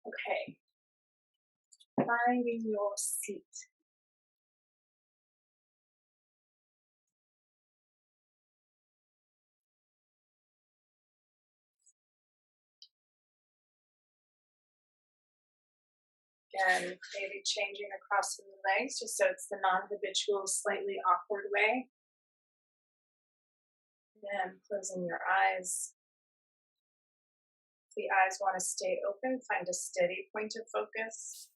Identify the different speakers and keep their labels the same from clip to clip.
Speaker 1: Okay, finding your seat. Again, maybe changing across the legs just so it's the non-habitual, slightly awkward way. And closing your eyes. If the eyes want to stay open, find a steady point of focus.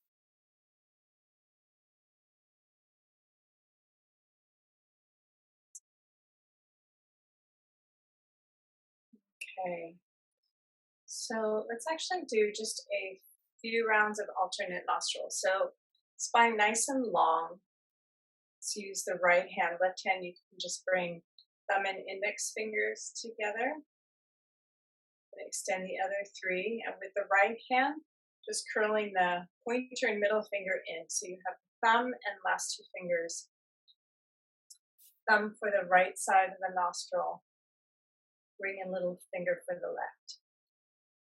Speaker 1: Okay, so let's actually do just a few rounds of alternate nostrils. So spine nice and long. Let's use the right hand. Left hand, you can just bring thumb and index fingers together. And extend the other three. And with the right hand, just curling the pointer and middle finger in. So you have the thumb and last two fingers. Thumb for the right side of the nostril. Ring and little finger for the left.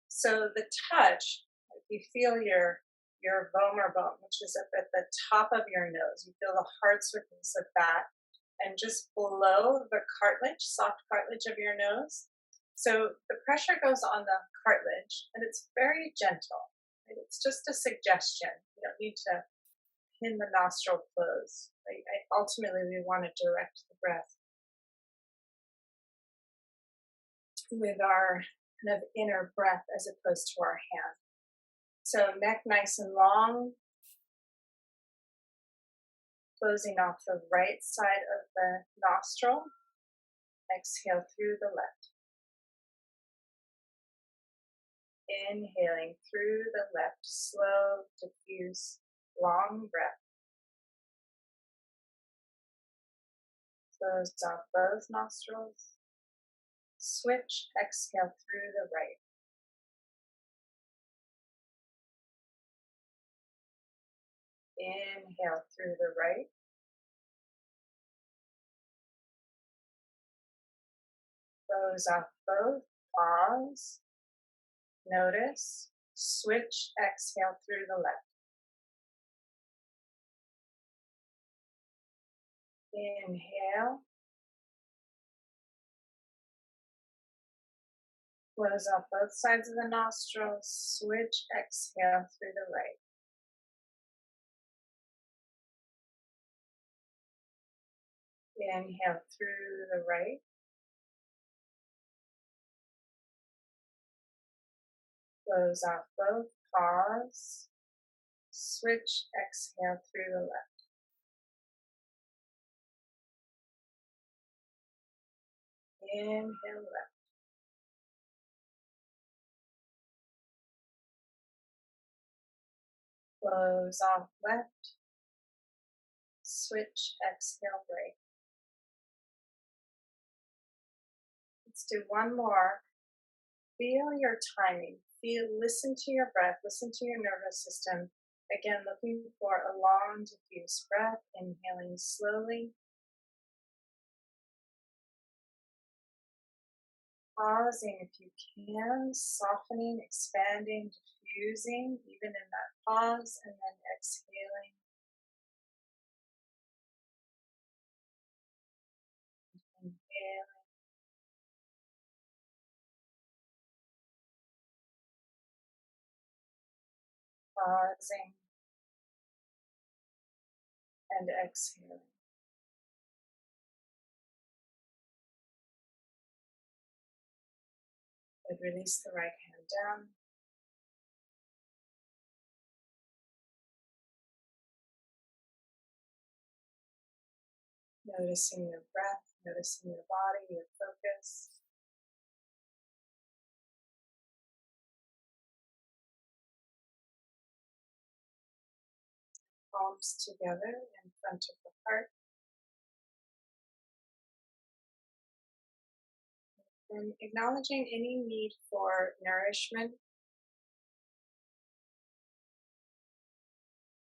Speaker 1: So the touch, if you feel your vomer bone, which is up at the top of your nose, you feel the hard surface of that, and just below the cartilage, soft cartilage of your nose. So the pressure goes on the cartilage, and it's very gentle. Right? It's just a suggestion. You don't need to pin the nostril closed. Right? Ultimately, we want to direct the breath with our kind of inner breath as opposed to our hand. So neck nice and long, closing off the right side of the nostril. Exhale through the left. Inhaling through the left, slow, diffuse, long breath. Close off both nostrils. Switch, exhale through the right. Inhale through the right. Close off both. Pause. Notice. Switch, exhale through the left. Inhale. Close off both sides of the nostrils. Switch, exhale through the right. Inhale through the right. Close off both. Pause. Switch, exhale through the left. Inhale left. Close off left. Switch, exhale right. Let's do one more. Feel your timing. Listen to your breath. Listen to your nervous system. Again, looking for a long, diffuse breath. Inhaling slowly. Pausing if you can. Softening, expanding, diffusing, even in that pause. And then exhaling. Inhaling. Pausing. And exhaling. And release the right hand down. Noticing your breath, noticing your body, your focus. Palms together in front of the heart. And acknowledging any need for nourishment,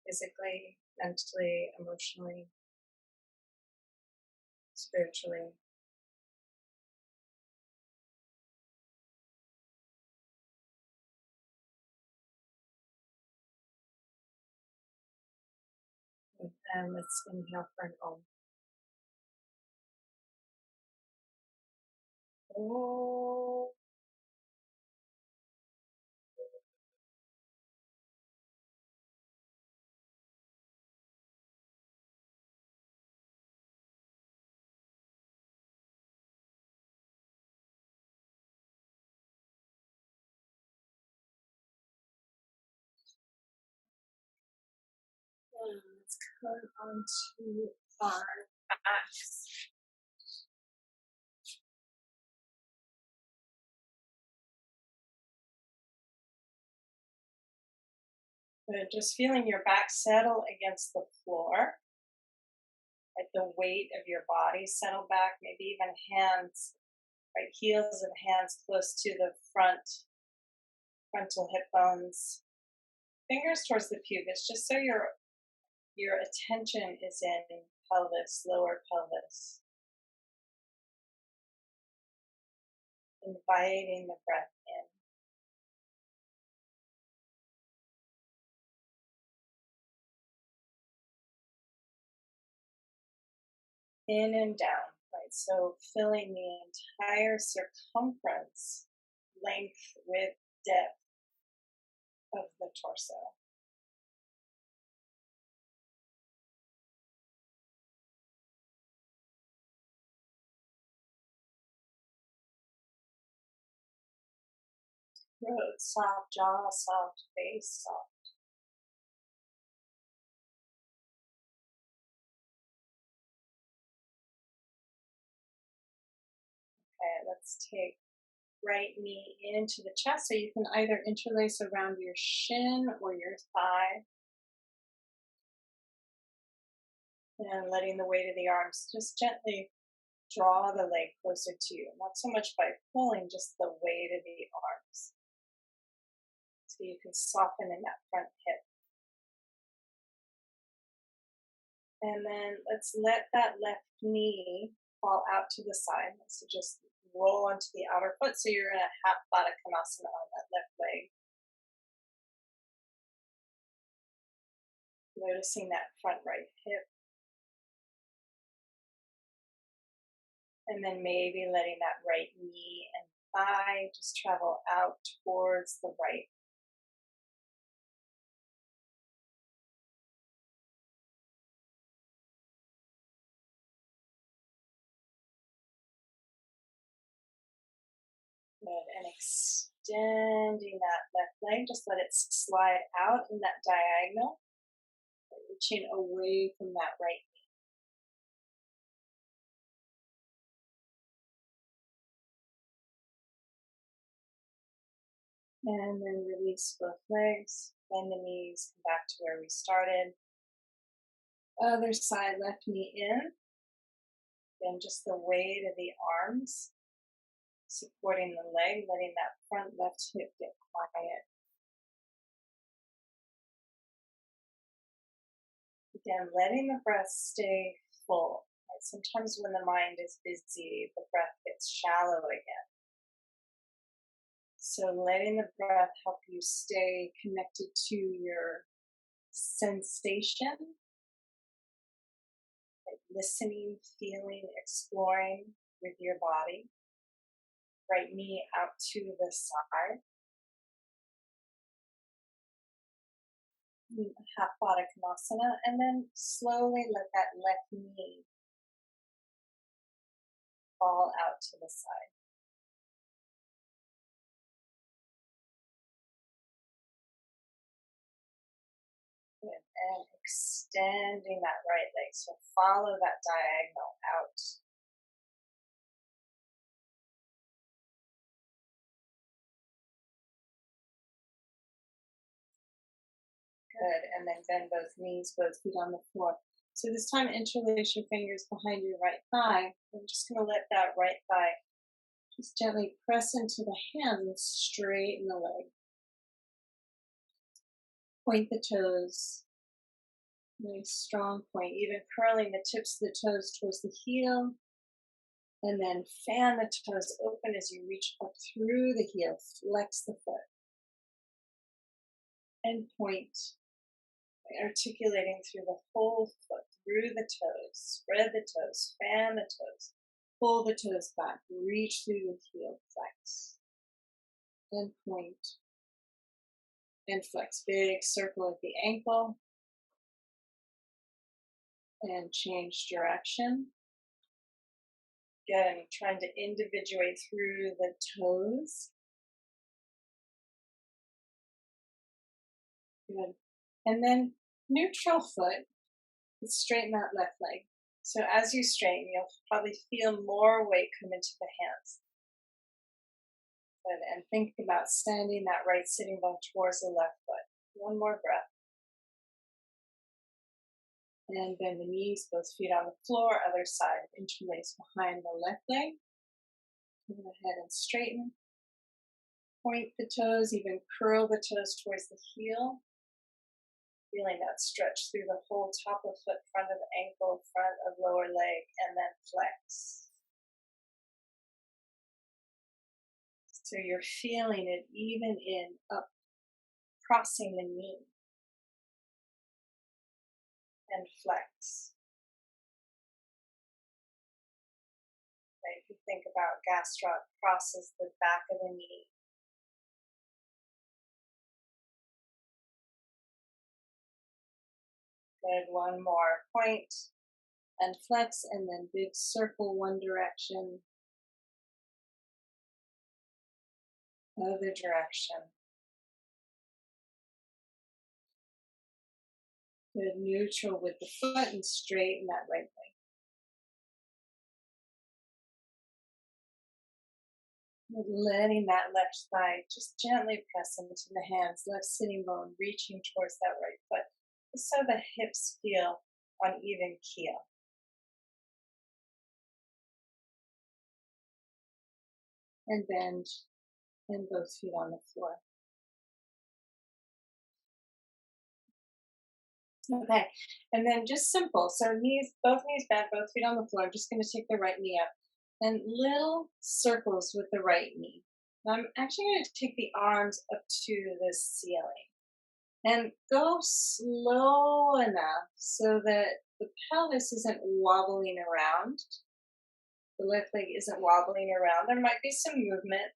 Speaker 1: physically, mentally, emotionally, spiritually. And let's inhale for an Om. Om. And let's come onto our backs. Good. Just feeling your back settle against the floor. Let the weight of your body settle back, maybe even hands, right? Heels of hands close to the frontal hip bones. Fingers towards the pubis, just so your attention is in pelvis, lower pelvis. Inviting the breath in and down, right? So filling the entire circumference, length, width, depth of the torso. Throat soft, jaw soft, face soft. Okay, let's take right knee into the chest. So you can either interlace around your shin or your thigh. And letting the weight of the arms just gently draw the leg closer to you. Not so much by pulling, just the weight of the arms. So you can soften in that front hip. And then let's let that left knee fall out to the side. So just roll onto the outer foot. So you're in a half Baddha Konasana on that left leg. Noticing that front right hip. And then maybe letting that right knee and thigh just travel out towards the right. Good. And extending that left leg, just let it slide out in that diagonal, reaching away from that right knee. And then release both legs, bend the knees, come back to where we started. Other side, left knee in. Then just the weight of the arms supporting the leg, letting that front left hip get quiet. Again, letting the breath stay full. Right? Sometimes when the mind is busy, the breath gets shallow again. So letting the breath help you stay connected to your sensation, like listening, feeling, exploring with your body. Right knee out to the side. Half Baddha Konasana, and then slowly let that left knee fall out to the side. Good. And extending that right leg. So follow that diagonal out. Good. And then bend both knees, both feet on the floor. So this time interlace your fingers behind your right thigh. I'm just going to let that right thigh just gently press into the hands and straighten the leg. Point the toes. Nice strong point. Even curling the tips of the toes towards the heel. And then fan the toes open as you reach up through the heel. Flex the foot. And point. Articulating through the whole foot, through the toes, spread the toes, fan the toes, pull the toes back, reach through the heel, flex, and point, and flex. Big circle at the ankle, and change direction. Again, trying to individuate through the toes. Good. And then neutral foot, straighten that left leg. So as you straighten, you'll probably feel more weight come into the hands. Good. And think about sending that right sitting bone towards the left foot. One more breath. And bend the knees, both feet on the floor, other side, interlace behind the left leg. Go ahead and straighten. Point the toes, even curl the toes towards the heel. Feeling that stretch through the whole top of foot, front of ankle, front of lower leg, and then flex. So you're feeling it even in up, crossing the knee, and flex. Right? If you think about gastroc crosses the back of the knee. Good, one more. Point and flex, and then big circle one direction, other direction. Good, neutral with the foot and straighten that right leg. Letting that left thigh just gently press into the hands, left sitting bone reaching towards that right foot, just so the hips feel on even keel. And bend, and both feet on the floor. Okay, and then just simple. So knees, both knees bent, both feet on the floor. I'm just going to take the right knee up, and little circles with the right knee. Now I'm actually going to take the arms up to the ceiling, and go slow enough so that the pelvis isn't wobbling around. The left leg isn't wobbling around. There might be some movement.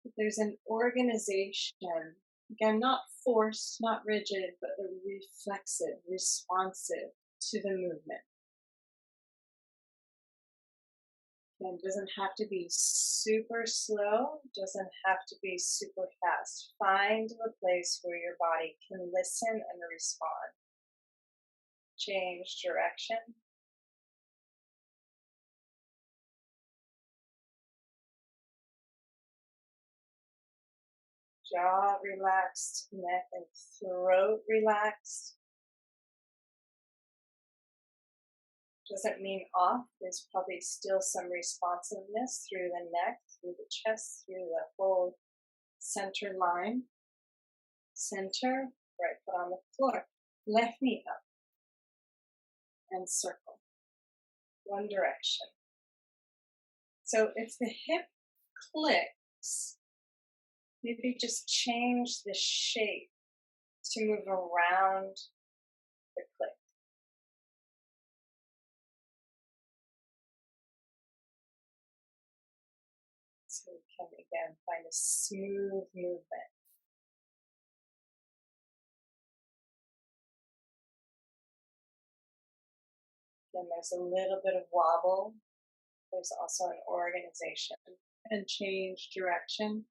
Speaker 1: But there's an organization. Again, not forced, not rigid, but reflexive, responsive to the movement. Again, doesn't have to be super slow, doesn't have to be super fast. Find the place where your body can listen and respond. Change direction. Jaw relaxed, neck and throat relaxed. Doesn't mean off. There's probably still some responsiveness through the neck, through the chest, through the whole center line. Center, right foot on the floor. Left knee up and circle. One direction. So if the hip clicks, maybe just change the shape to move around the click. So we can again find a smooth movement. Again, there's a little bit of wobble. There's also an organization. And change direction.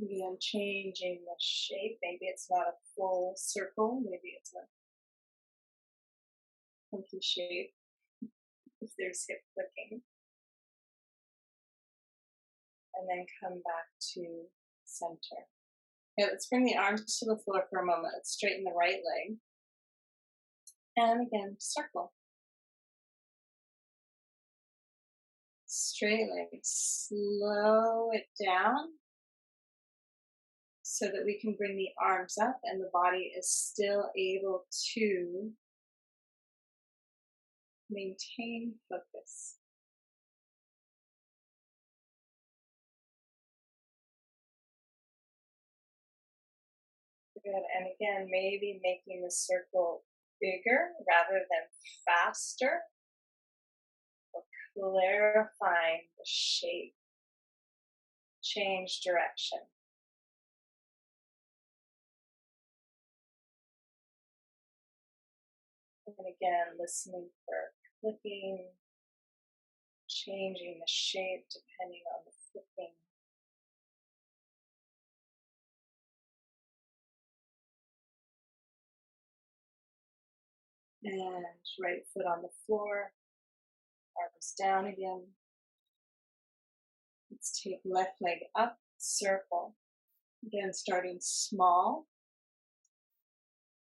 Speaker 1: Again, changing the shape. Maybe it's not a full circle. Maybe it's a funky shape if there's hip clicking. And then come back to center. Okay, let's bring the arms to the floor for a moment. Let's straighten the right leg. And again, circle. Straight leg. Slow it down so that we can bring the arms up and the body is still able to Maintain focus. Good. And again, maybe making the circle bigger rather than faster, or clarifying the shape, change direction. And again, listening for clicking, changing the shape depending on the clicking. And right foot on the floor, arms down again. Let's take left leg up, circle. Again, starting small,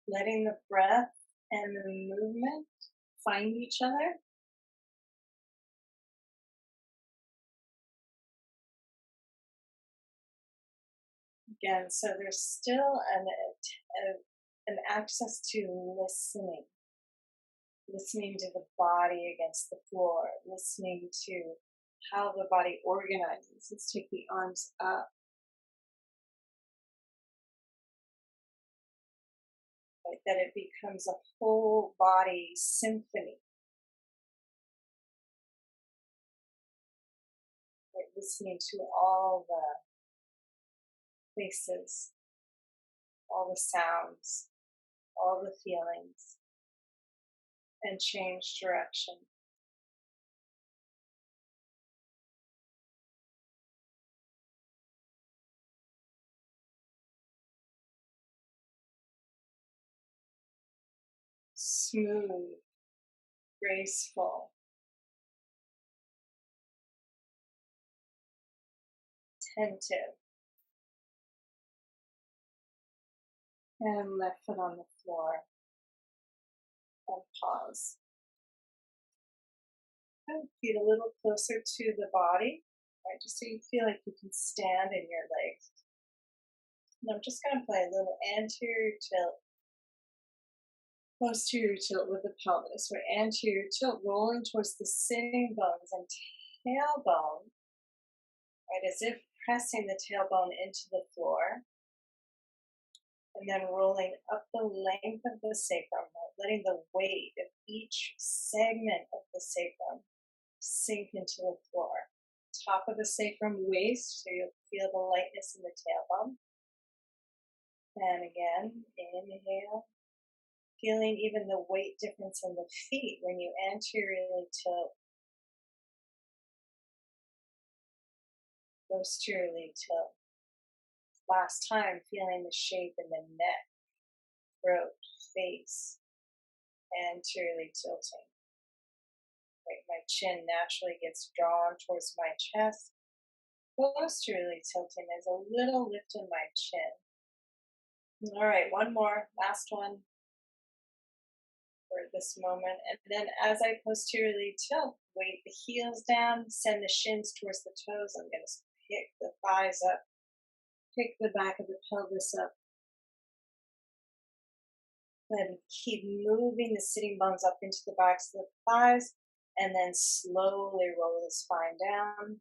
Speaker 1: letting the breath and the movement find each other. Again, so there's still an access to listening to the body against the floor, listening to how the body organizes. Let's take the arms up, right, that it becomes a whole body symphony. Right, listening to all the places, all the sounds, all the feelings, and change direction. Smooth, graceful, attentive, and left foot on the floor, and pause. And feet a little closer to the body, right, just so you feel like you can stand in your legs. And I'm just going to play a little anterior tilt, posterior tilt with the pelvis, or anterior tilt rolling towards the sitting bones and tailbone, right, as if pressing the tailbone into the floor, and then rolling up the length of the sacrum, right, letting the weight of each segment of the sacrum sink into the floor. Top of the sacrum, waist, so you'll feel the lightness in the tailbone. And again, inhale, feeling even the weight difference in the feet when you anteriorly tilt, posteriorly tilt. Last time, feeling the shape in the neck, throat, face, anteriorly tilting. Right, my chin naturally gets drawn towards my chest. Posteriorly tilting, there's a little lift in my chin. All right, one more, last one for this moment. And then as I posteriorly tilt, weight the heels down, send the shins towards the toes. I'm going to pick the thighs up, pick the back of the pelvis up. Then keep moving the sitting bones up into the backs of the thighs, and then slowly roll the spine down.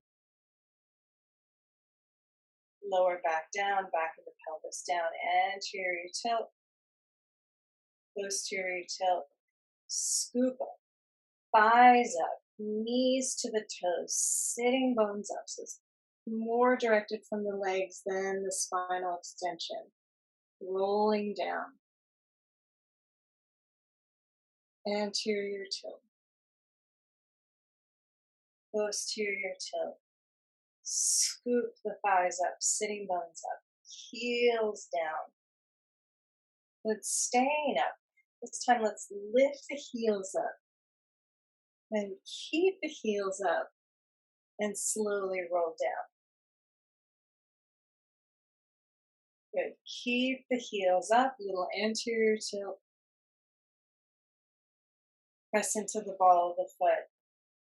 Speaker 1: Lower back down, back of the pelvis down, anterior tilt, posterior tilt, scoop up, thighs up, knees to the toes, sitting bones up. So it's more directed from the legs than the spinal extension. Rolling down, anterior tilt, posterior tilt, scoop the thighs up, sitting bones up, heels down, but staying up. This time, let's lift the heels up and keep the heels up and slowly roll down. Good. Keep the heels up, little anterior tilt. Press into the ball of the foot.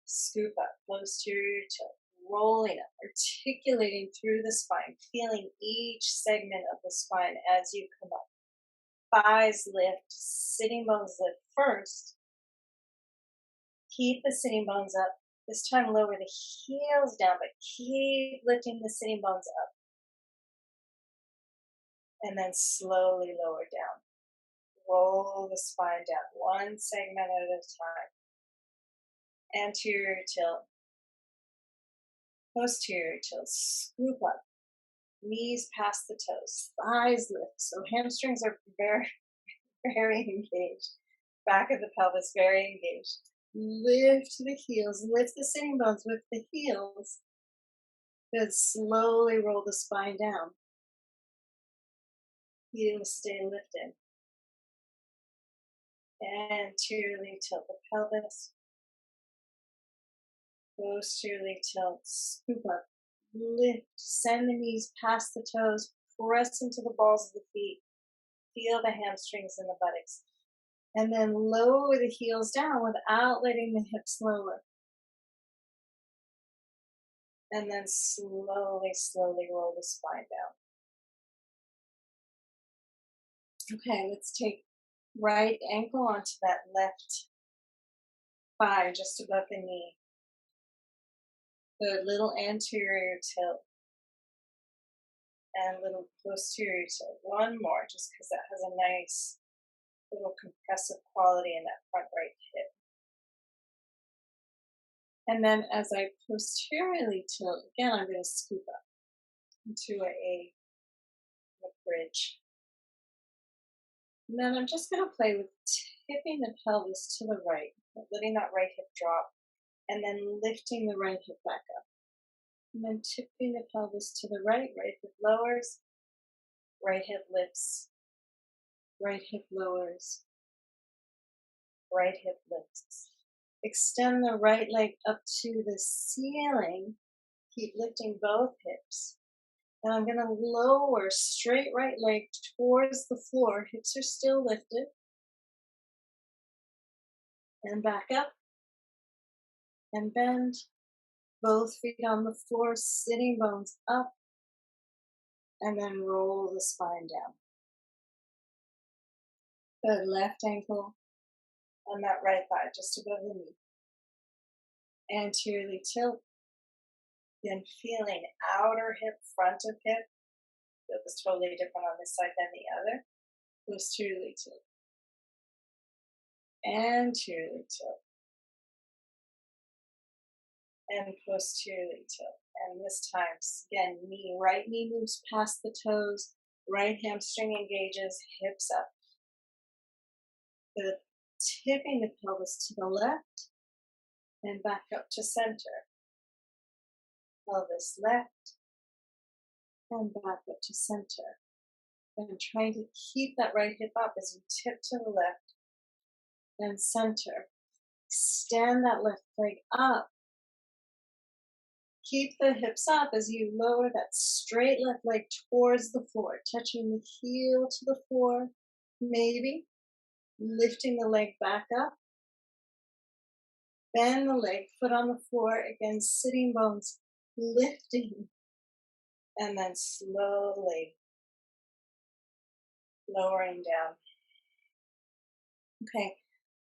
Speaker 1: Scoop up, posterior tilt. Rolling up, articulating through the spine, feeling each segment of the spine as you come up. Thighs lift, sitting bones lift first, Keep the sitting bones up. This time lower the heels down, but keep lifting the sitting bones up. And then slowly lower down. Roll the spine down, one segment at a time. Anterior tilt, posterior tilt, scoop up, knees past the toes, thighs lift. So hamstrings are very, very engaged. Back of the pelvis very engaged. Lift the heels, lift the sitting bones with the heels. Good, slowly roll the spine down. Heels stay lifted. Anteriorly tilt the pelvis. Posteriorly tilt, scoop up, lift, send the knees past the toes, press into the balls of the feet, feel the hamstrings and the buttocks. And then lower the heels down without letting the hips lower. And then slowly, slowly roll the spine down. Okay, let's take right ankle onto that left thigh just above the knee. Good, little anterior tilt and little posterior tilt. One more, just because that has a nice little compressive quality in that front right hip. And then as I posteriorly tilt, again, I'm going to scoop up into a bridge. And then I'm just going to play with tipping the pelvis to the right, letting that right hip drop, and then lifting the right hip back up. And then tipping the pelvis to the right hip lowers, right hip lifts, right hip lowers, right hip lifts. Extend the right leg up to the ceiling. Keep lifting both hips. And I'm going to lower straight right leg towards the floor. Hips are still lifted. And back up. And bend. Both feet on the floor, sitting bones up. And then roll the spine down. Good, left ankle on that right thigh, just above the knee. Anteriorly tilt. Then feeling outer hip, front of hip. It was totally different on this side than the other. Posteriorly tilt. Anteriorly tilt. And posteriorly tilt. And this time, again, right knee moves past the toes, right hamstring engages, hips up. Good. Tipping the pelvis to the left and back up to center. Pelvis left and back up to center. And trying to keep that right hip up as you tip to the left and center. Extend that left leg up. Keep the hips up as you lower that straight left leg towards the floor, touching the heel to the floor, maybe lifting the leg back up. Bend the leg, foot on the floor, again, sitting bones lifting, and then slowly lowering down. Okay,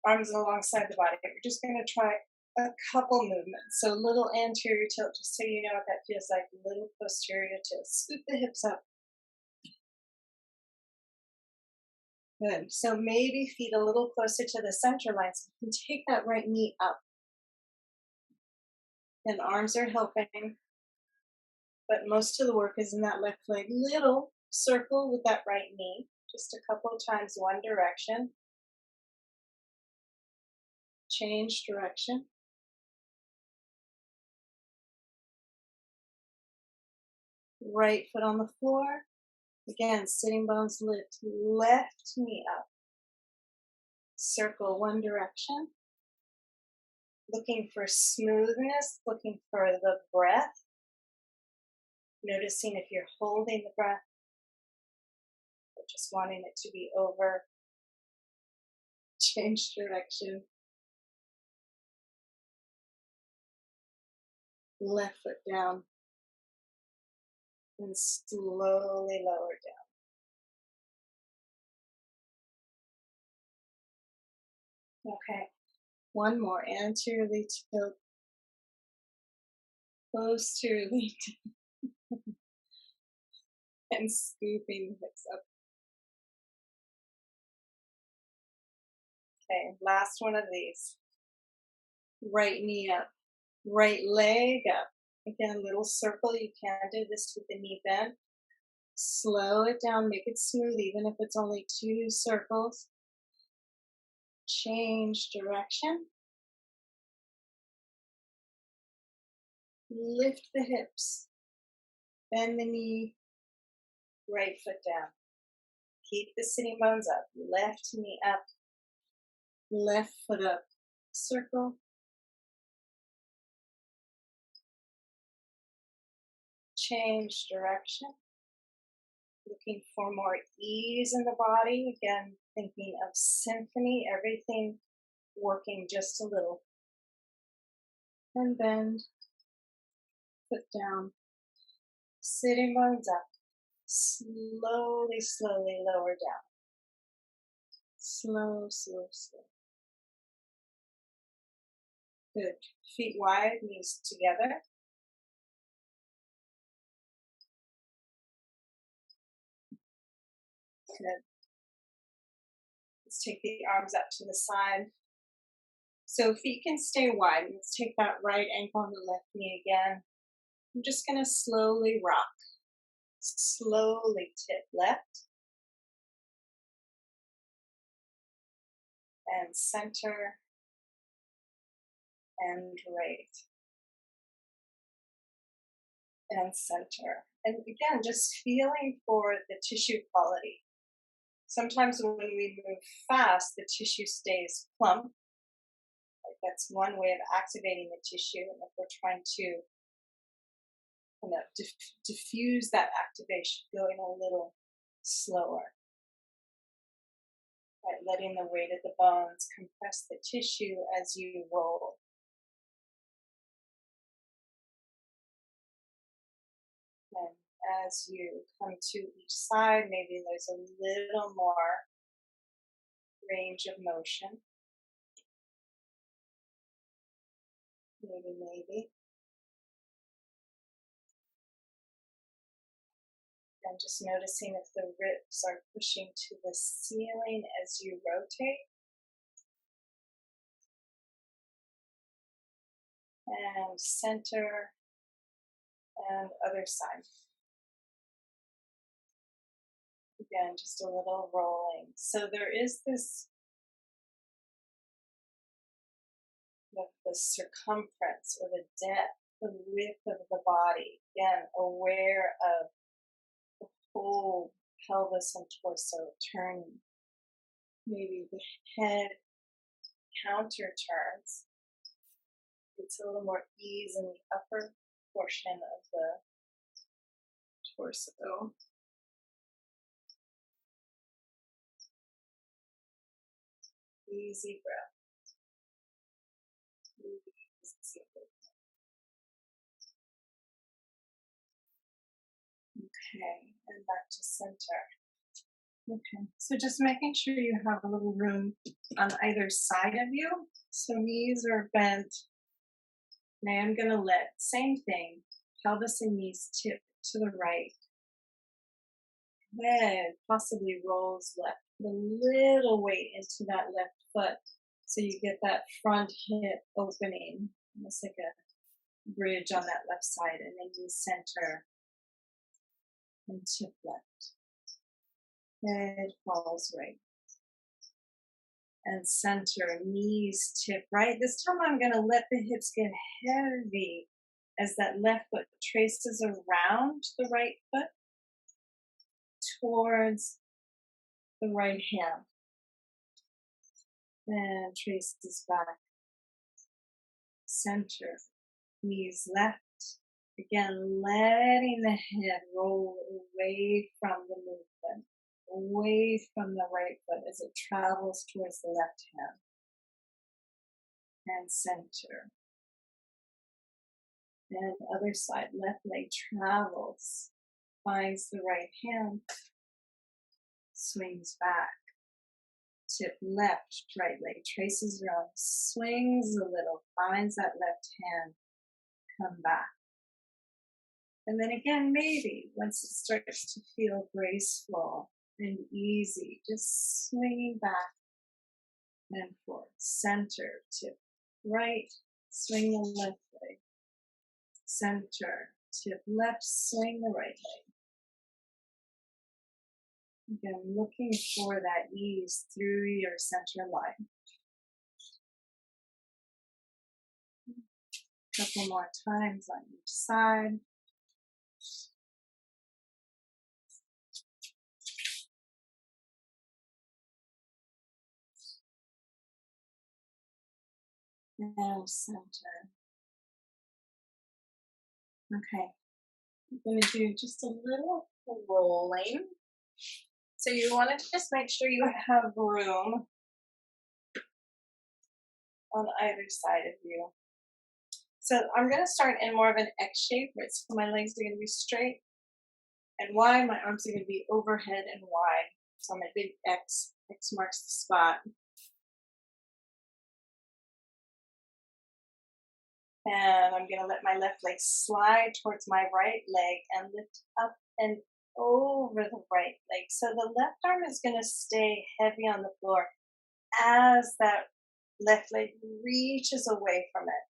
Speaker 1: arms alongside the body. We're just going to try a couple movements. So little anterior tilt, just so you know what that feels like. Little posterior tilt. Scoop the hips up. Good. So maybe feet a little closer to the center line so you can take that right knee up. And arms are helping. But most of the work is in that left leg. Little circle with that right knee. Just a couple of times, one direction. Change direction. Right foot on the floor. Again, sitting bones lift. Left knee up. Circle one direction. Looking for smoothness, looking for the breath. Noticing if you're holding the breath or just wanting it to be over. Change direction. Left foot down. And slowly lower down. Okay. One more, anteriorly tilt, posteriorly and scooping the hips up. Okay, last one of these. Right knee up, right leg up. Again, a little circle. You can do this with the knee bend. Slow it down, make it smooth, even if it's only 2 circles. Change direction. Lift the hips. Bend the knee. Right foot down. Keep the sitting bones up. Left knee up. Left foot up. Circle. Change direction. Looking for more ease in the body. Again, thinking of symphony, everything working just a little. And bend. Foot down. Sitting bones up. Slowly, slowly lower down. Slow, slow, slow. Good. Feet wide, knees together. Good. Let's take the arms up to the side. So feet can stay wide. Let's take that right ankle on the left knee again. I'm just going to slowly rock. Slowly tip left. And center. And right. And center. And again, just feeling for the tissue quality. Sometimes when we move fast, the tissue stays plump. Like that's one way of activating the tissue. And if we're trying to diffuse that activation, going a little slower. Right, letting the weight of the bones compress the tissue as you roll. And as you come to each side, maybe there's a little more range of motion. Maybe. And just noticing if the ribs are pushing to the ceiling as you rotate. And center and other side. Again, just a little rolling. So there is this, the circumference or the depth, the width of the body. Again, aware of the whole pelvis and torso turning. Maybe the head counter turns. It's a little more ease in the upper portion of the torso. Easy breath. Easy breath. Okay, and back to center. Okay, so just making sure you have a little room on either side of you. So knees are bent. Now I'm going to let, same thing, pelvis and knees tip to the right. Head possibly rolls left. Put a little weight into that left foot so you get that front hip opening. Almost like a bridge on that left side. And then you center and tip left. Head falls right. And center, knees tip right. This time I'm going to let the hips get heavy as that left foot traces around the right foot towards the right hand. And traces back. Center, knees left. Again, letting the head roll away from the movement, away from the right foot as it travels towards the left hand. And center. And other side, left leg travels, finds the right hand, swings back tip left, right leg traces around, swings a little, finds that left hand, come back. And then again, maybe once it starts to feel graceful and easy, just swinging back and forth, center, tip right, swing the left leg, center, tip left, swing the right leg. Again, looking for that ease through your center line. A couple more times on each side. And center. Okay. I'm going to do just a little rolling. So you want to just make sure you have room on either side of you. So I'm going to start in more of an X shape, right? So my legs are going to be straight and wide. My arms are going to be overhead and wide. So I'm a big X. X marks the spot. And I'm going to let my left leg slide towards my right leg and lift up and over the right leg. So the left arm is going to stay heavy on the floor as that left leg reaches away from it.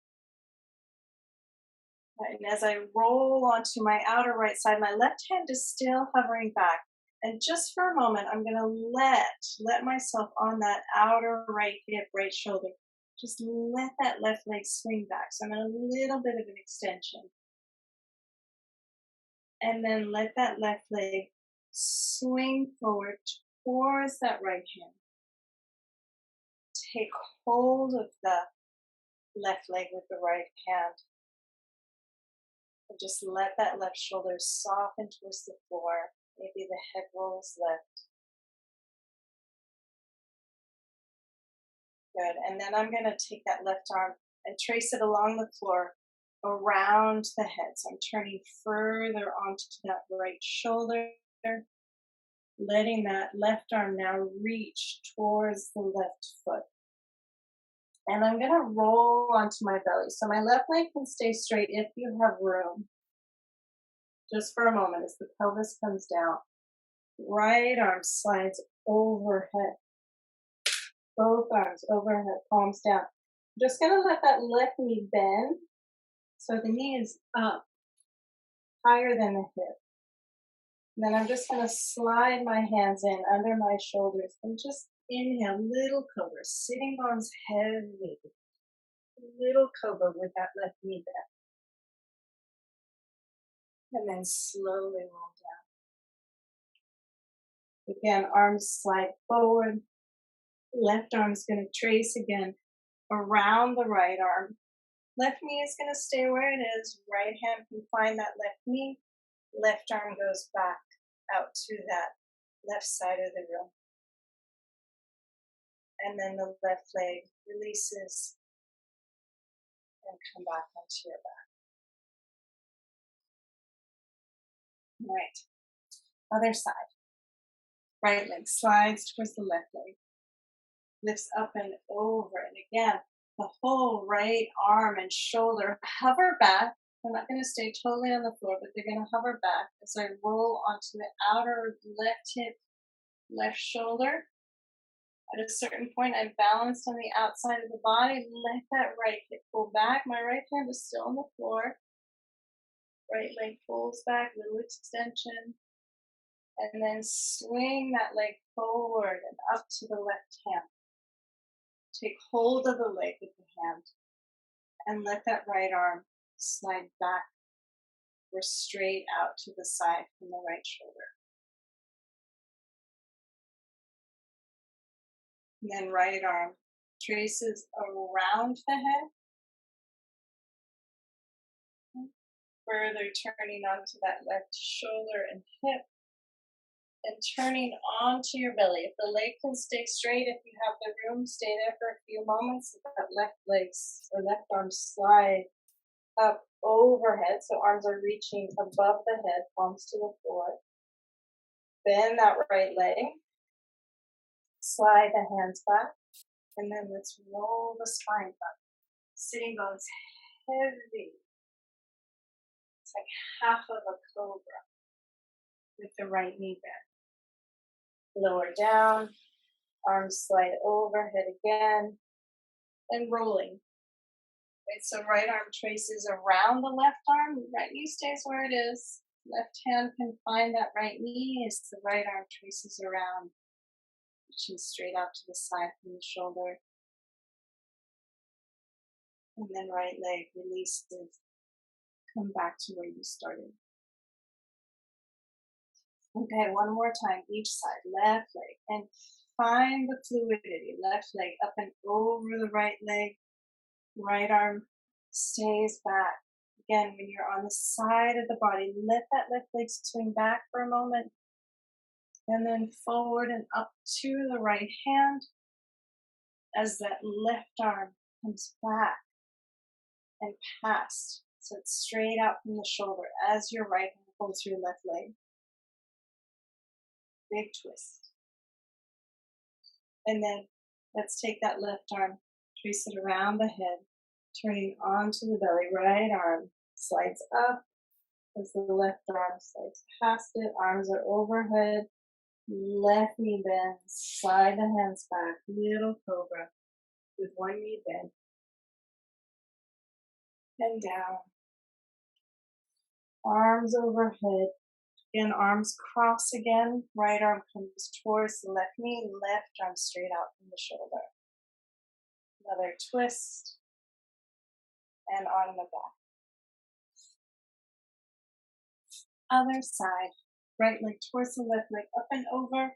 Speaker 1: And as I roll onto my outer right side, my left hand is still hovering back. And just for a moment, I'm going to let myself on that outer right hip, right shoulder. Just let that left leg swing back. So I'm in a little bit of an extension. And then let that left leg swing forward towards that right hand. Take hold of the left leg with the right hand. And just let that left shoulder soften towards the floor. Maybe the head rolls left. Good. And then I'm going to take that left arm and trace it along the floor around the head. So I'm turning further onto that right shoulder, letting that left arm now reach towards the left foot. And I'm going to roll onto my belly. So my left leg can stay straight if you have room. Just for a moment as the pelvis comes down. Right arm slides overhead. Both arms overhead, palms down. I'm just going to let that left knee bend. So the knee is up, higher than the hip. And then I'm just going to slide my hands in under my shoulders and just inhale, little cobra, sitting bones heavy. Little cobra with that left knee bent. And then slowly roll down. Again, arms slide forward. Left arm is going to trace again around the right arm. Left knee is going to stay where it is. Right hand can find that left knee. Left arm goes back out to that left side of the room. And then the left leg releases and come back onto your back. Right. Other side. Right leg slides towards the left leg. Lifts up and over. And again, the whole right arm and shoulder hover back. I'm not going to stay totally on the floor, but they're going to hover back as I roll onto the outer left hip, left shoulder. At a certain point, I'm balanced on the outside of the body. Let that right hip pull back. My right hand is still on the floor. Right leg pulls back, little extension. And then swing that leg forward and up to the left hand. Take hold of the leg with the hand. And let that right arm slide back or straight out to the side from the right shoulder. And then right arm traces around the head. Further turning onto that left shoulder and hip. And turning onto your belly. If the leg can stay straight, if you have the room, stay there for a few moments. Let that left leg or left arm slide up overhead. So arms are reaching above the head, palms to the floor. Bend that right leg. Slide the hands back, and then let's roll the spine up. Sitting bones heavy. It's like half of a cobra with the right knee bent. Lower down, arms slide overhead again, and rolling. Okay, so right arm traces around the left arm, right knee stays where it is. Left hand can find that right knee as the right arm traces around, reaching straight out to the side from the shoulder. And then right leg releases, come back to where you started. Okay, one more time, each side, left leg, and find the fluidity. Left leg up and over the right leg, right arm stays back. Again, when you're on the side of the body, let that left leg swing back for a moment, and then forward and up to the right hand as that left arm comes back and past. So it's straight out from the shoulder as your right hand pulls your left leg. Big twist. And then let's take that left arm, trace it around the head, turning onto the belly. Right arm slides up as the left arm slides past it. Arms are overhead. Left knee bends. Slide the hands back. Little cobra with one knee bent. And down. Arms overhead. Again, arms cross again. Right arm comes towards the left knee. Left arm straight out from the shoulder. Another twist. And on the back. Other side. Right leg towards the left leg. Up and over.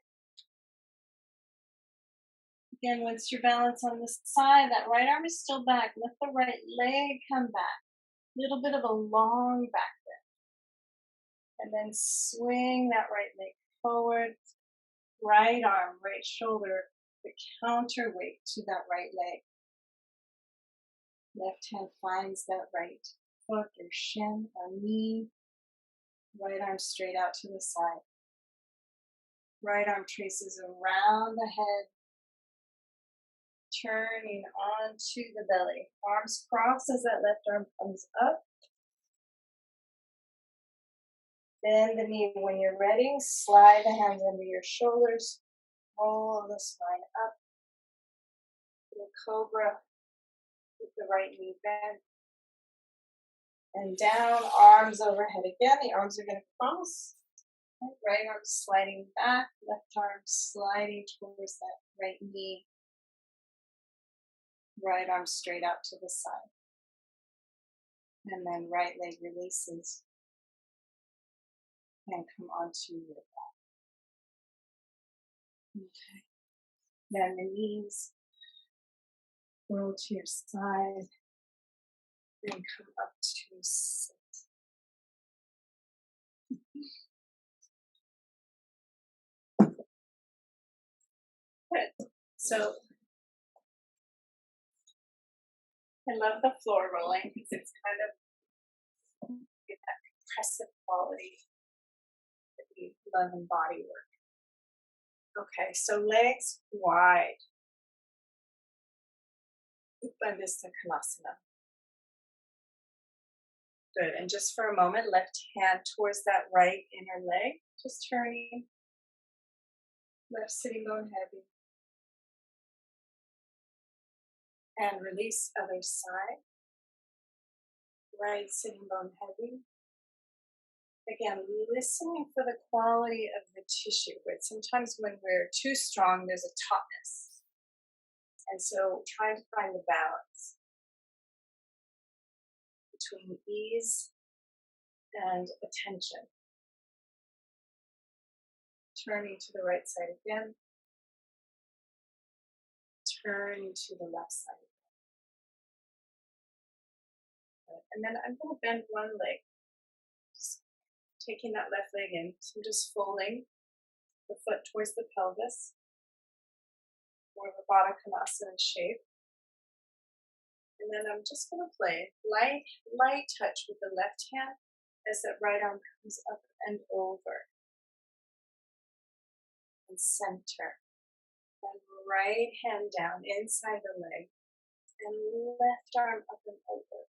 Speaker 1: Again, once your balance on the side, that right arm is still back. Let the right leg come back. Little bit of a long back bend. And then swing that right leg forward. Right arm, right shoulder, the counterweight to that right leg. Left hand finds that right foot or shin or knee. Right arm straight out to the side. Right arm traces around the head, turning onto the belly. Arms cross as that left arm comes up. Bend the knee when you're ready. Slide the hands under your shoulders. Roll the spine up. Little cobra with the right knee bent. And down, arms overhead again. The arms are going to cross. Right arm sliding back. Left arm sliding towards that right knee. Right arm straight out to the side. And then right leg releases. And come onto your back. Okay. Then the knees roll to your side. Then come up to sit. Good. So I love the floor rolling because it's kind of that compressive quality that we love in body work. Okay, so legs wide. Upandista Konasana. Good, and just for a moment, left hand towards that right inner leg, just turning. Left sitting bone heavy. And release other side. Right sitting bone heavy. Again, listening for the quality of the tissue. But sometimes when we're too strong, there's a tautness. And so trying to find the balance between ease and attention. Turning to the right side again. Turning to the left side again. And then I'm going to bend one leg. Just taking that left leg in. So I'm just folding the foot towards the pelvis. More of a Baddha Konasana shape. And then I'm just going to play light touch with the left hand as that right arm comes up and over. And center. And right hand down inside the leg and left arm up and over.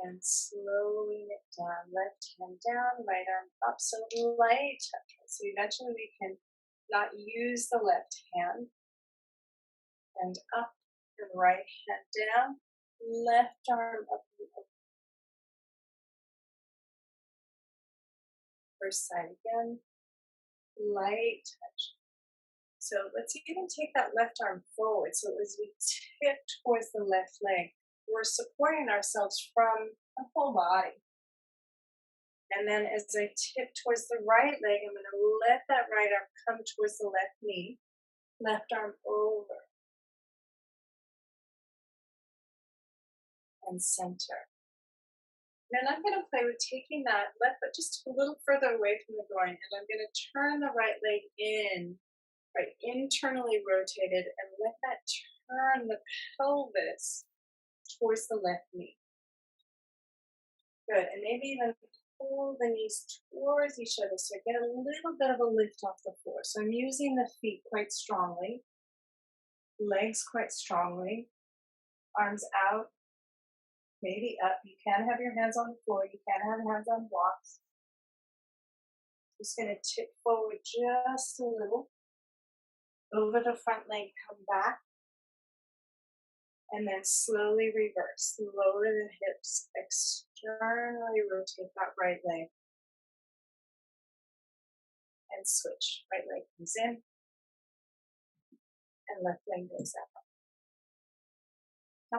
Speaker 1: And slowing it down, left hand down, right arm up. So light touch. So eventually we can not use the left hand. And up and right hand down, left arm up and over. First side again, light touch. So let's even take that left arm forward. So as we tip towards the left leg, we're supporting ourselves from the whole body. And then as I tip towards the right leg, I'm going to let that right arm come towards the left knee, left arm over, and center. Then I'm going to play with taking that left foot just a little further away from the groin, and I'm going to turn the right leg in, right, internally rotated, and let that turn the pelvis towards the left knee. Good, and maybe even pull the knees towards each other so I get a little bit of a lift off the floor. So I'm using the feet quite strongly, legs quite strongly, arms out, maybe up. You can have your hands on the floor, you can have your hands on blocks. Just going to tip forward just a little, over the front leg, come back, and then slowly reverse. Lower the hips, externally rotate that right leg. And switch. Right leg comes in, and left leg goes out.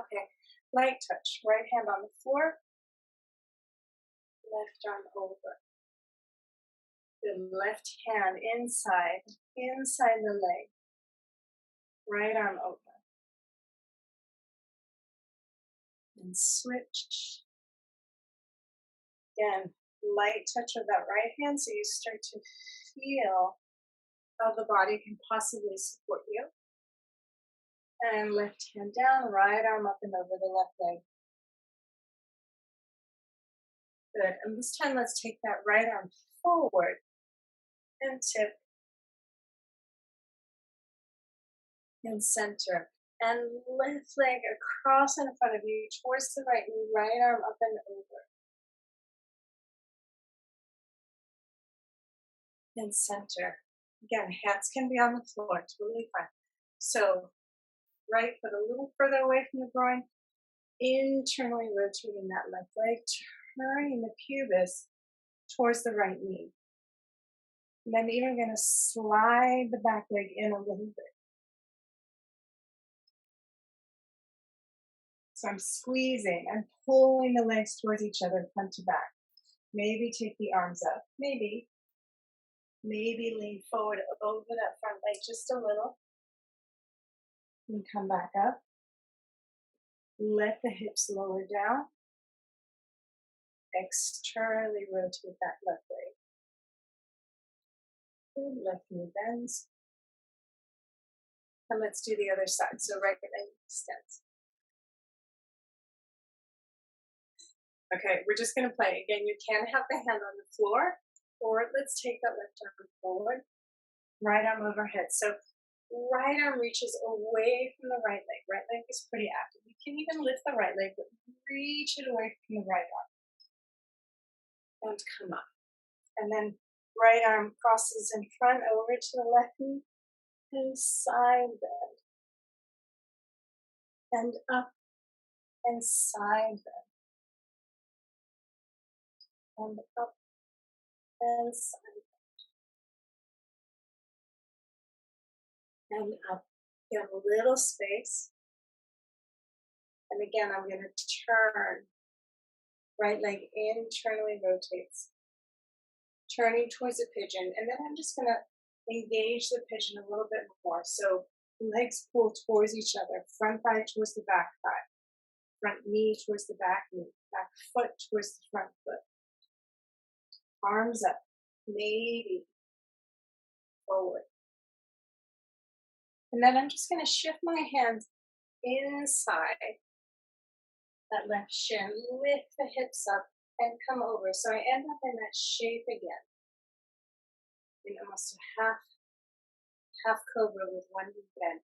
Speaker 1: Okay, light touch. Right hand on the floor, left arm over. The left hand inside the leg. Right arm over. And switch. Again, light touch of that right hand so you start to feel how the body can possibly support you. And left hand down, right arm up and over the left leg. Good. And this time let's take that right arm forward and tip and center. And left leg across in front of you towards the right knee, right arm up and over. And center. Again, hands can be on the floor, totally fine. So, right foot a little further away from the groin, internally rotating that left leg, turning the pubis towards the right knee. And then even going to slide the back leg in a little bit. So I'm squeezing, I'm pulling the legs towards each other, front to back. Maybe take the arms up, maybe lean forward over that front leg just a little. And come back up. Let the hips lower down. Externally rotate that left leg. Good, left knee bends. And let's do the other side. So right leg extends. Okay, we're just going to play. Again, you can have the hand on the floor, or let's take that left arm forward, right arm overhead. So right arm reaches away from the right leg. Right leg is pretty active. You can even lift the right leg, but reach it away from the right arm. And come up. And then right arm crosses in front over to the left knee, and side bend. And up, and side bend. And up, and side bend. And up. Get a little space. And again, I'm going to turn. Right leg internally rotates. Turning towards a pigeon. And then I'm just going to engage the pigeon a little bit more. So legs pull towards each other. Front thigh towards the back thigh. Front knee towards the back knee. Back foot towards the front foot. Arms up. Maybe forward. And then I'm just going to shift my hands inside that left shin. Lift the hips up and come over. So I end up in that shape again. In almost a half half cobra with one knee bent.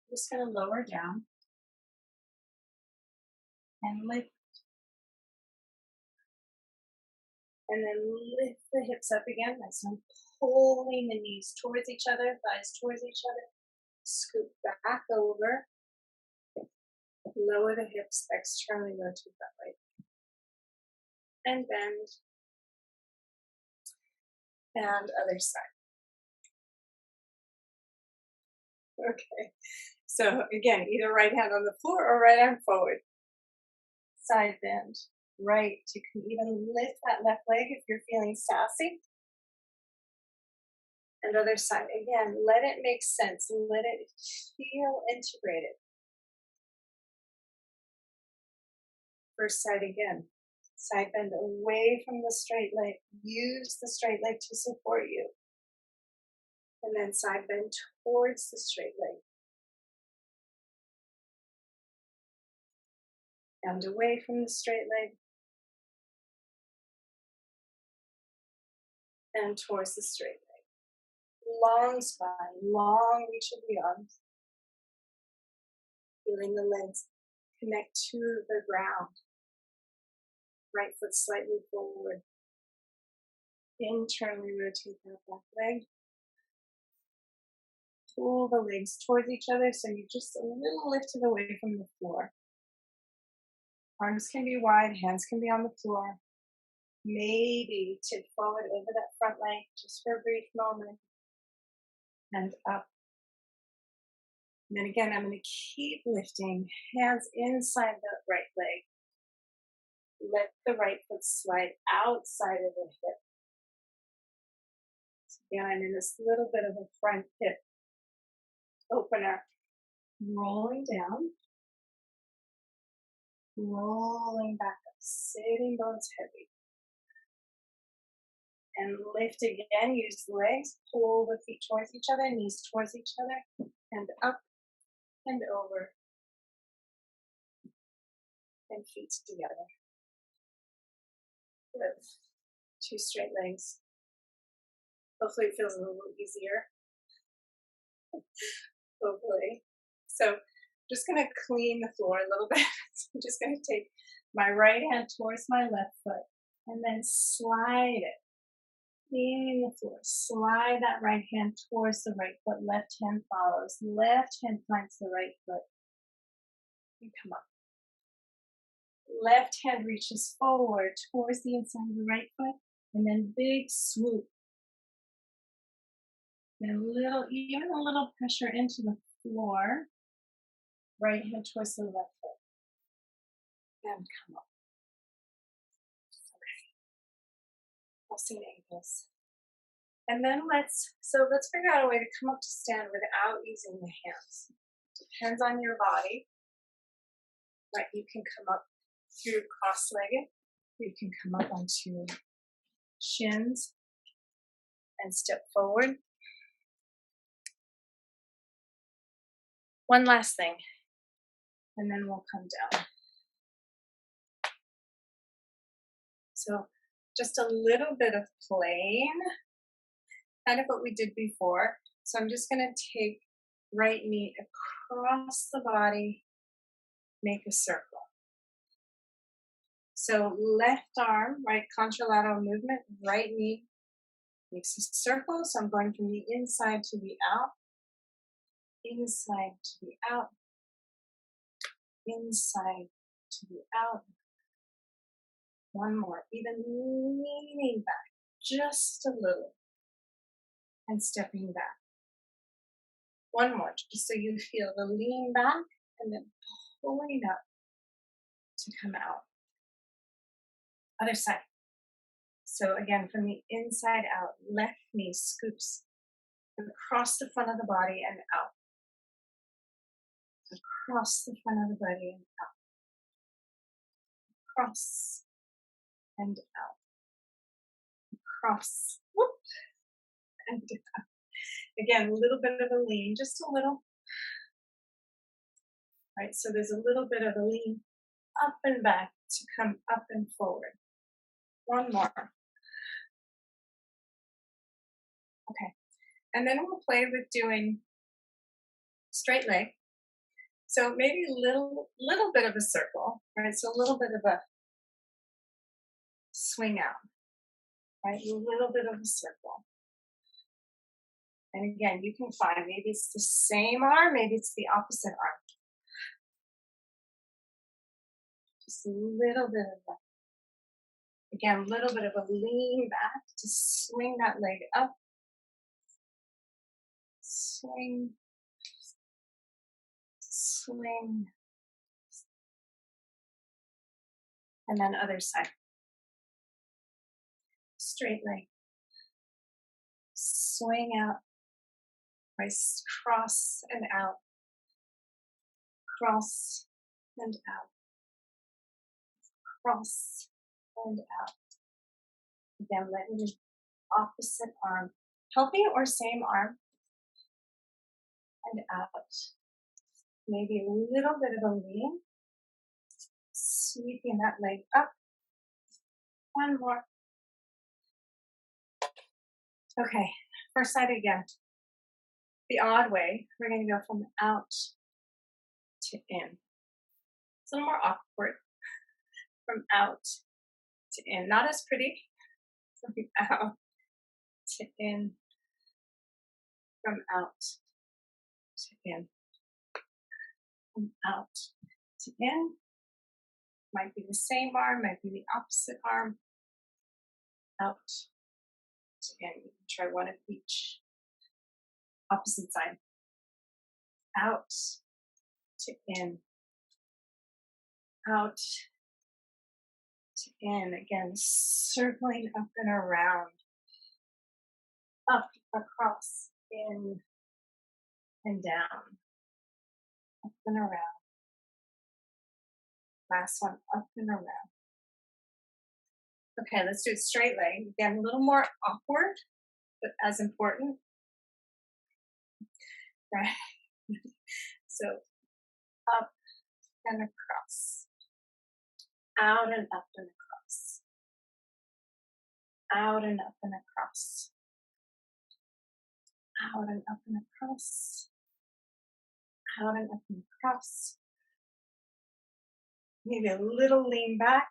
Speaker 1: I'm just going to lower down and lift, and then lift the hips up again. Nice and pulling the knees towards each other, thighs towards each other. Scoop back over. Lower the hips, externally rotate that way. And bend. And other side. Okay. So again, either right hand on the floor or right arm forward. Side bend. Right. You can even lift that left leg if you're feeling sassy. And other side. Again, let it make sense. Let it feel integrated. First side again. Side bend away from the straight leg. Use the straight leg to support you. And then side bend towards the straight leg. And away from the straight leg. And towards the straight leg. Long spine, long reach of the arms. Feeling the legs connect to the ground. Right foot slightly forward. Internally rotate that back leg. Pull the legs towards each other so you're just a little lifted away from the floor. Arms can be wide, hands can be on the floor. Maybe tip forward over that front leg just for a brief moment. And up. And then again, I'm going to keep lifting, hands inside the right leg. Let the right foot slide outside of the hip. So again, I'm in this little bit of a front hip opener. Rolling down. Rolling back up. Sitting bones heavy. And lift again. Use the legs. Pull the feet towards each other. Knees towards each other. And up and over. And feet together. Good. Two straight legs. Hopefully it feels a little easier. Hopefully. So I'm just going to clean the floor a little bit. So I'm just going to take my right hand towards my left foot and then slide it. Cleaning the floor. Slide that right hand towards the right foot. Left hand follows. Left hand finds the right foot. And come up. Left hand reaches forward towards the inside of the right foot. And then big swoop. Then even a little pressure into the floor. Right hand towards the left foot. And come up. Okay. Crossing ankles. And then let's figure out a way to come up to stand without using the hands. Depends on your body. Right, you can come up through cross-legged. You can come up onto shins and step forward. One last thing, and then we'll come down. So just a little bit of plane, kind of what we did before. So I'm just going to take right knee across the body, make a circle. So left arm, right contralateral movement, right knee makes a circle. So I'm going from the inside to the out, inside to the out, inside to the out. One more, even leaning back just a little and stepping back. One more, just so you feel the lean back and then pulling up to come out. Other side. So again, from the inside out, left knee scoops across the front of the body and out. Across the front of the body and out. Across and out. Across. Whoop, and out. Again, a little bit of a lean, just a little. Right, so there's a little bit of a lean up and back to come up and forward. One more. Okay, And then we'll play with doing straight leg. So maybe a little bit of a circle, right? So a little bit of a swing out, right? A little bit of a circle. And again, you can find maybe it's the same arm, maybe it's the opposite arm. Just a little bit of a, again, a little bit of a lean back to swing that leg up. Swing, swing, and then other side. Straight leg. Swing out, right? Cross and out. Cross and out. Cross and out. Again, letting the opposite arm, healthy or same arm, and out. Maybe a little bit of a lean. Sweeping that leg up. One more. Okay, first side again. The odd way, we're going to go from out to in. It's a little more awkward. From out to in. Not as pretty. From out to in. From out to in. From out to in. Might be the same arm, might be the opposite arm. Out to in. You can try one of each. Opposite side. Out to in. Out to in. Again, circling up and around. Up, across, in, and down. Up and around. Last one, up and around. Okay, let's do it straight leg. Again, a little more awkward, but as important. Right? So up and across. Out and up and across. Out and up and across. Out and up and across. Out and up and across. Maybe a little lean back,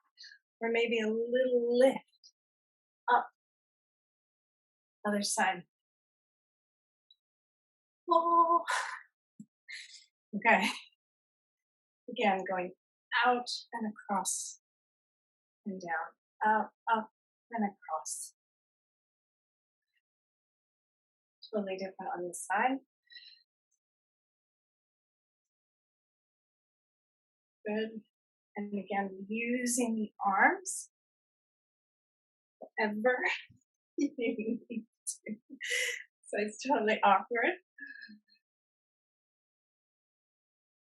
Speaker 1: or maybe a little lift up. Other side. Oh. Okay. Again, going out and across and down. Up and across. Totally different on this side. Good. And again, using the arms, whatever you need to. So it's totally awkward.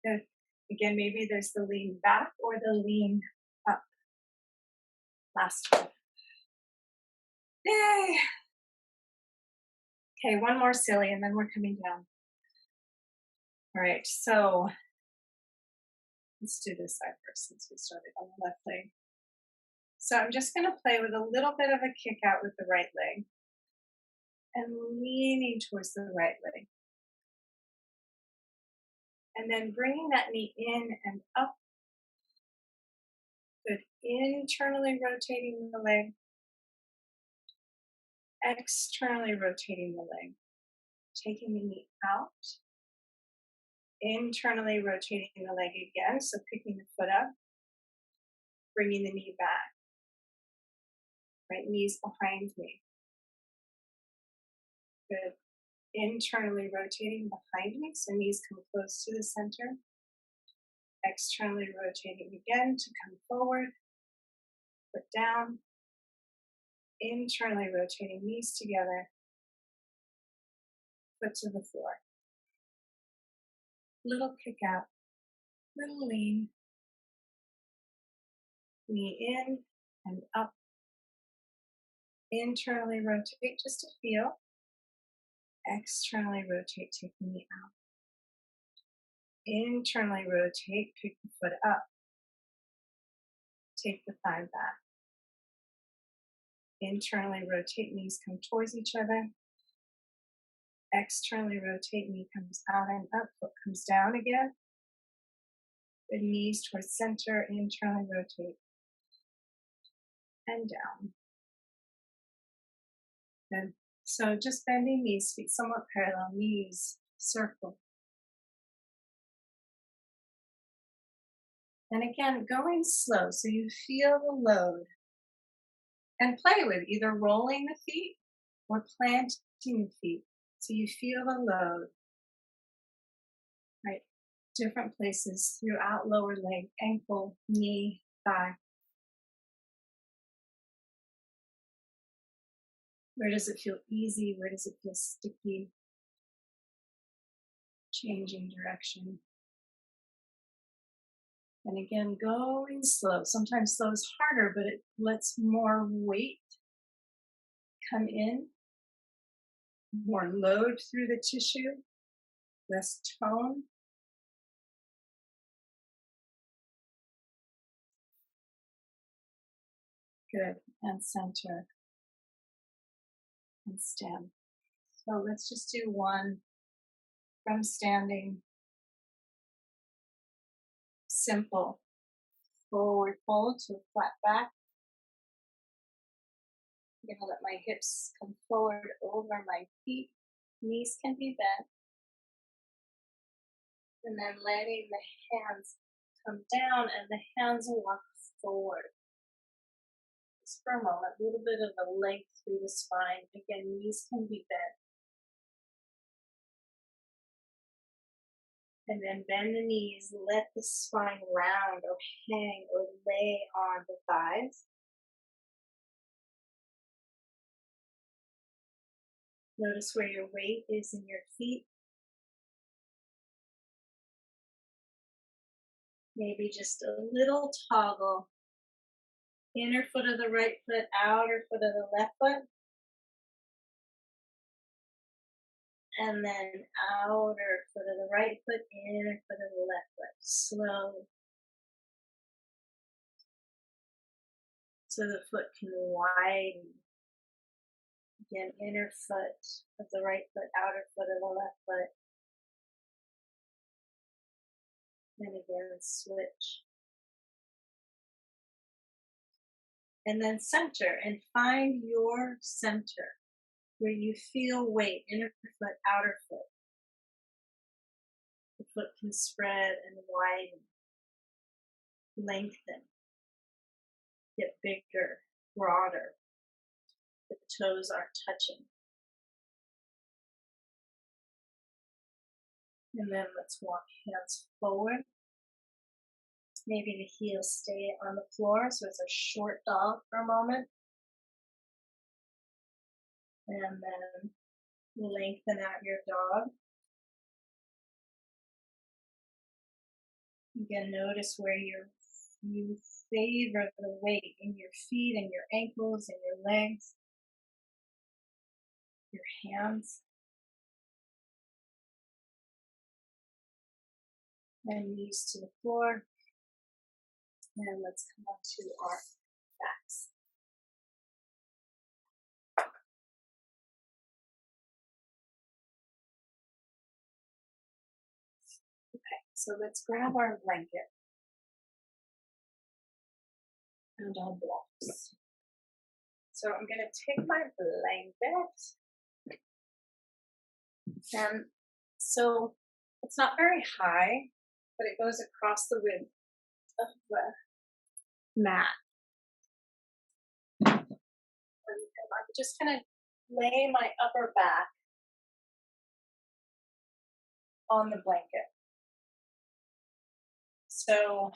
Speaker 1: Good. Again, maybe there's the lean back or the lean up. Last one. Yay! Okay, one more silly and then we're coming down. All right, so let's do this side first since we started on the left leg. So I'm just going to play with a little bit of a kick out with the right leg and leaning towards the right leg. And then bringing that knee in and up. Good. Internally rotating the leg. Externally rotating the leg. Taking the knee out. Internally rotating the leg again. So picking the foot up. Bringing the knee back. Right knees behind me. Good. Internally rotating behind me, so knees come close to the center. Externally rotating again to come forward. Foot down. Internally rotating knees together. Foot to the floor. Little kick out. Little lean. Knee in and up. Internally rotate just to feel. Externally rotate, take the knee out. Internally rotate, pick the foot up. Take the thigh back. Internally rotate, knees come towards each other. Externally rotate, knee comes out and up, foot comes down again. The knees towards center, internally rotate and down. Good. So just bending knees, feet somewhat parallel, knees circle. And again, going slow so you feel the load. And play with either rolling the feet or planting the feet so you feel the load. Right? Different places throughout lower leg, ankle, knee, thigh. Where does it feel easy? Where does it feel sticky? Changing direction. And again, going slow. Sometimes slow is harder, but it lets more weight come in, more load through the tissue, less tone. Good. And center and stand. So let's just do one from standing. Simple. Forward fold to a flat back. I'm going to let my hips come forward over my feet. Knees can be bent. And then letting the hands come down and the hands walk forward. Just for a moment, a little bit of a length through the spine. Again, knees can be bent. And then bend the knees, let the spine round or hang or lay on the thighs. Notice where your weight is in your feet. Maybe just a little toggle. Inner foot of the right foot, outer foot of the left foot. And then outer foot of the right foot, inner foot of the left foot. Slowly. So the foot can widen. Again, inner foot of the right foot, outer foot of the left foot. And again, switch. And then center, and find your center where you feel weight, inner foot, outer foot. The foot can spread and widen, lengthen, get bigger, broader. The toes aren't touching. And then let's walk hands forward. Maybe the heels stay on the floor, so it's a short dog for a moment. And then lengthen out your dog. Again, notice where you favor the weight in your feet and your ankles and your legs, your hands. And knees to the floor. And let's come on to our backs. Okay, so let's grab our blanket and our blocks. So I'm going to take my blanket. And so it's not very high, but it goes across the width of the mat. And I'm just going to lay my upper back on the blanket. So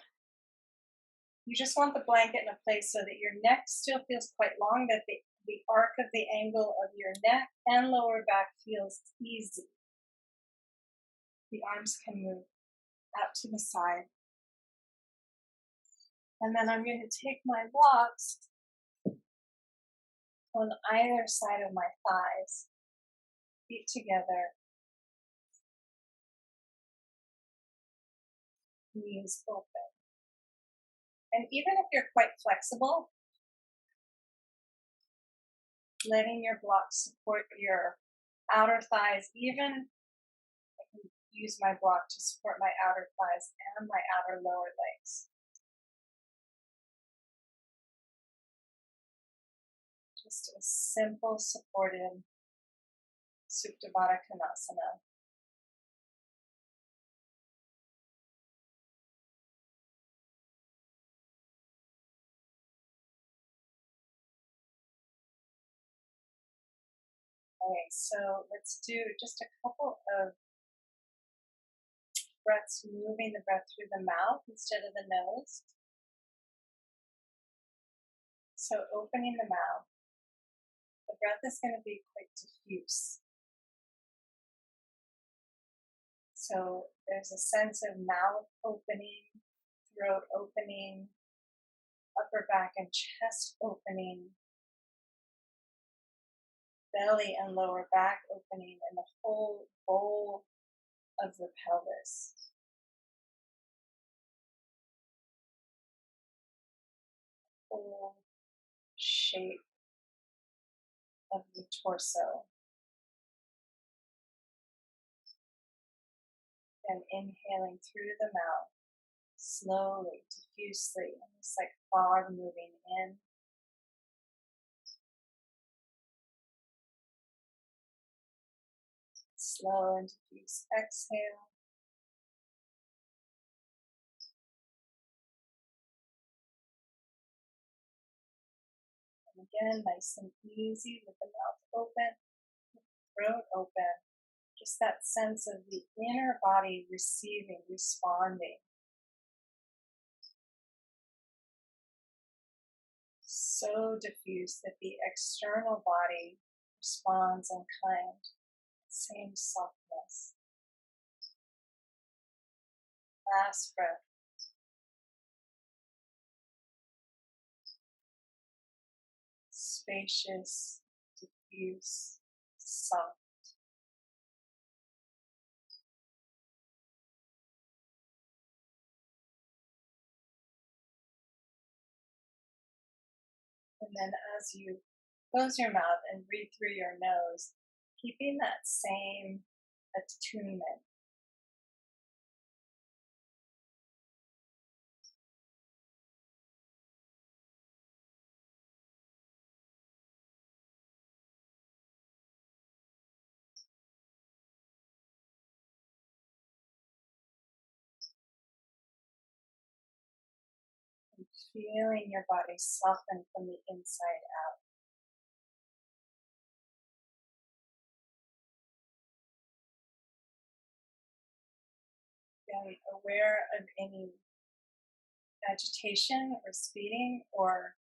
Speaker 1: you just want the blanket in a place so that your neck still feels quite long, that the arc of the angle of your neck and lower back feels easy. The arms can move out to the side. And then I'm going to take my blocks on either side of my thighs, feet together, knees open. And even if you're quite flexible, letting your blocks support your outer thighs, even I can use my block to support my outer thighs and my outer lower legs. Just a simple supported Supta Baddha Konasana. Okay, so let's do just a couple of breaths, moving the breath through the mouth instead of the nose. So opening the mouth, the breath is going to be quite diffuse. So there's a sense of mouth opening, throat opening, upper back and chest opening, belly and lower back opening, and the whole bowl of the pelvis. Whole shape of the torso. And inhaling through the mouth, slowly, diffusely, almost like fog moving in. Slow and diffuse exhale. And again, nice and easy with the mouth open, throat open. Just that sense of the inner body receiving, responding. So diffuse that the external body responds in kind. Same softness. Last breath. Spacious, diffuse, soft. And then as you close your mouth and breathe through your nose, keeping that same attunement. And feeling your body soften from the inside out. Feeling aware of any agitation or speeding or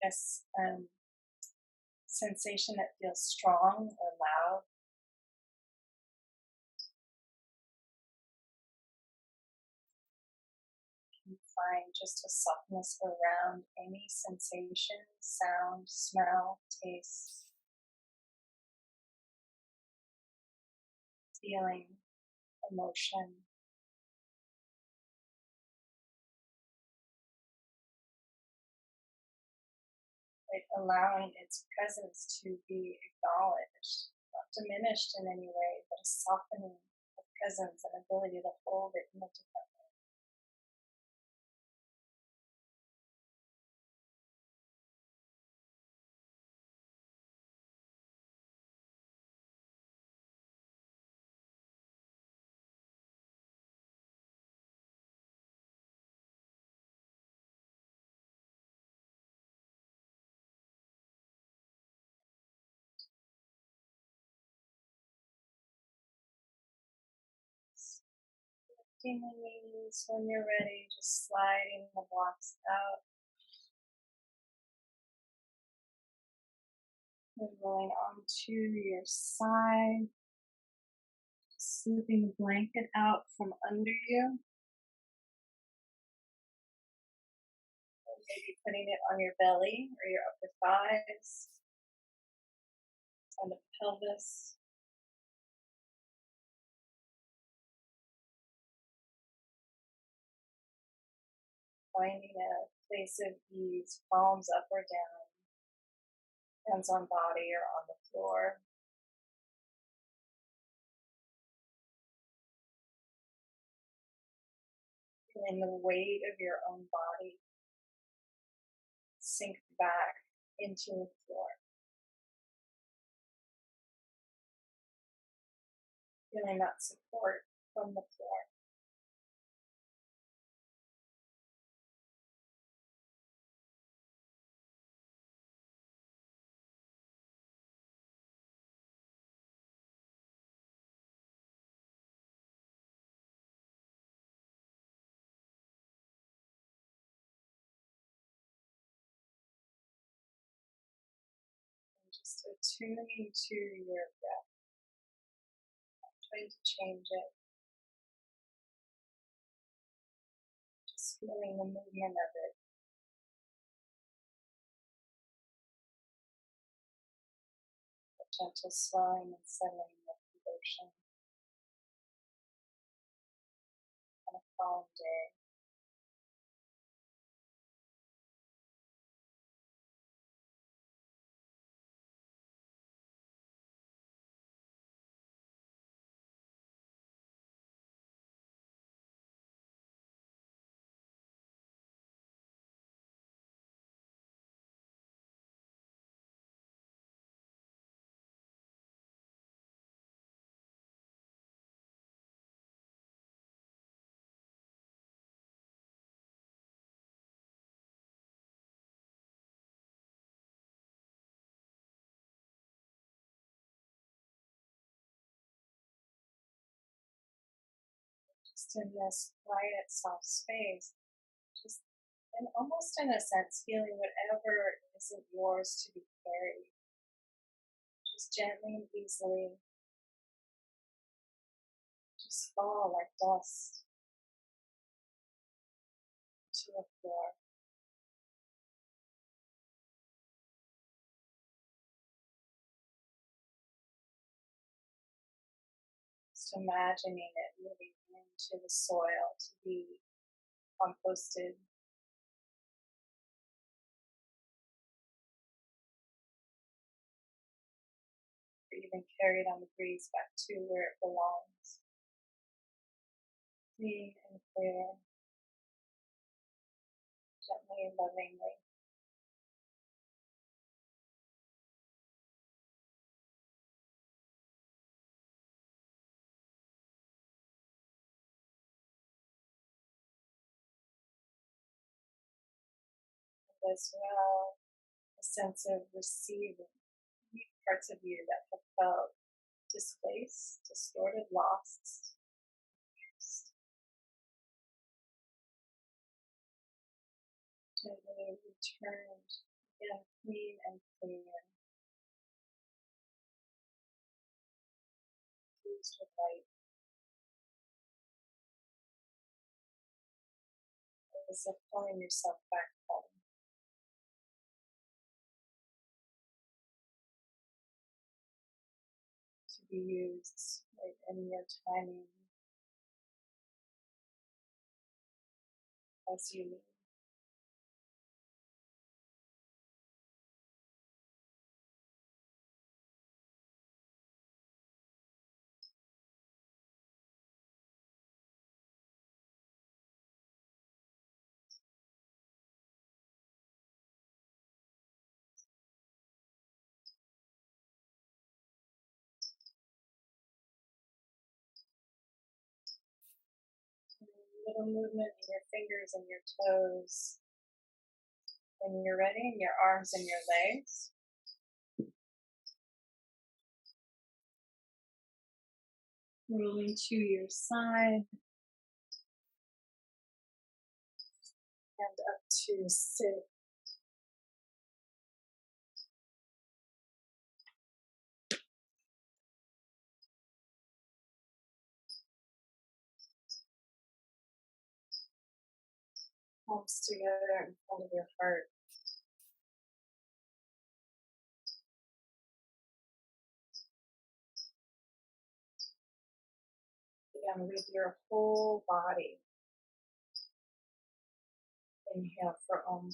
Speaker 1: yes, sensation that feels strong or loud. You find just a softness around any sensation, sound, smell, taste, feeling, emotion. Like allowing its presence to be acknowledged, not diminished in any way, but a softening of presence and ability to hold it in a different way. Lifting the knees when you're ready, just sliding the blocks out. And rolling onto your side, slipping the blanket out from under you. Maybe putting it on your belly or your upper thighs, on the pelvis. Finding a place of ease, palms up or down. hands on body or on the floor. Feeling the weight of your own body sink back into the floor. Feeling that support from the floor. And just attuning to your breath, trying to change it, just feeling the movement of it. The gentle swelling and settling of the ocean on a calm day. Just in this quiet, soft space, just and almost in a sense, feeling whatever isn't yours to be carried, just gently and easily, just fall like dust to the floor. Just imagining it moving into the soil to be composted, or even carried on the breeze back to where it belongs, clean and clear, gently and lovingly. And as well, a sense of receiving any parts of you that have felt displaced, distorted, lost, just gently returned, again clean and clear, fused with light, as if pulling yourself back home to be used right in your timing as you need. And a little movement in your fingers and your toes. When you're ready, in your arms and your legs. Rolling to your side and up to sit. Palms together in front of your heart. Again, with your whole body. Inhale for Om.